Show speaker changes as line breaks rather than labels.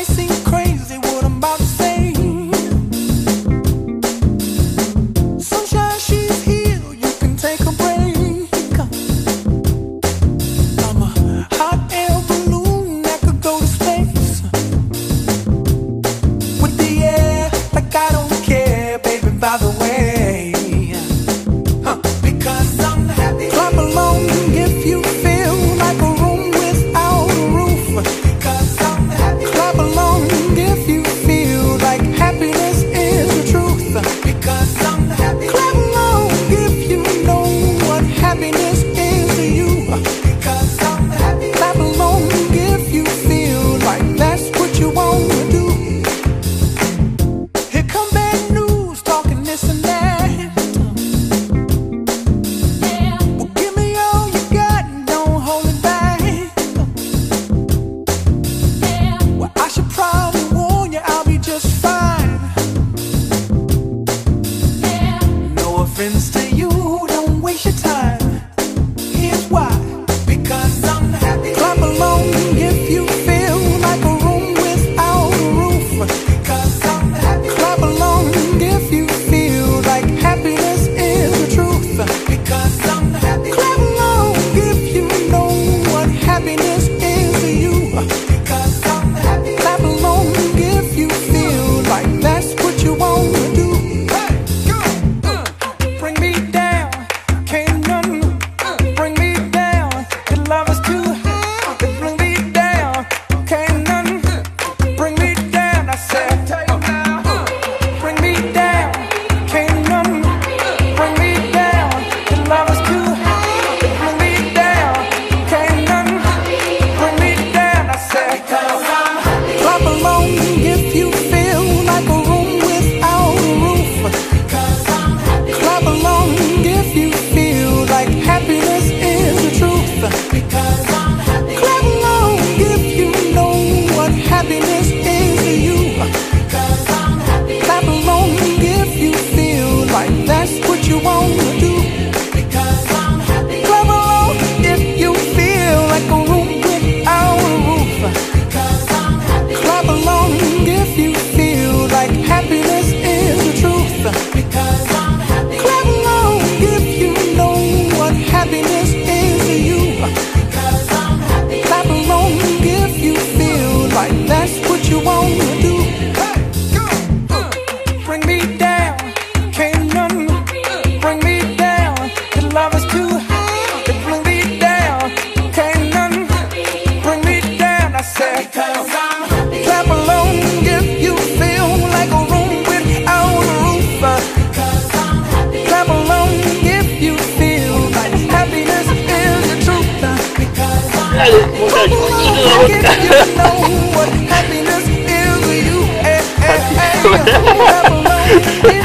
might seem crazy what I'm about to say. Sunshine, she's here, you can take a break. I'm a hot air balloon that could go to space. With the air, like I don't care, baby, by the way. Because I'm happy. Clap along if you feel like a room without a roof. Because I'm happy. Clap along if you feel like happiness is the truth. Because I'm happy. Clap along if you know what happiness is to you. Because I'm happy. Clap along if you feel like that's what you want to do. Here come bad news, talking this and that. Well, give me all you got and don't hold it back. Well, I should probably warn you, I'll be just fine. No offense to you, don't waste your time. Here's why. Because I'm happy. Clap along if you feel like a room without a roof. Because I'm happy. Clap along if you feel like happiness is the truth. Because I'm happy. Clap along if you know what happiness is to you. Because I'm happy. Clap along if you feel like that's what you want to do. Bring me down, can't none bring me down. Your love is too high. Bring me down, can't none bring me down. I said, bring me down, can't none bring me down. Your love is too high. Bring me down, can't none bring me down. I said, clap along if you feel like a room without a roof. Clap along if you feel like happiness is the truth. Because I'm happy. Clap along if you know what happiness is to you. Because I'm happy. Clap along if you feel like that's what you want to do. Because I'm happy. Clap along if you feel like a room without a roof. Because I'm happy. Clap along if you feel like happiness is the truth. Because I'm happy. Clap along if you know what happiness is to you. Because I'm happy. Clap along if you feel like that's what you want to do. Bring me down, can't none bring me down. Your love is too high. Bring me down, can't none bring me down. I said, clap along if you feel like a room without a roof. Clap along if you feel like happiness is the truth. Because clap along if you know what happiness is to you. Clap along if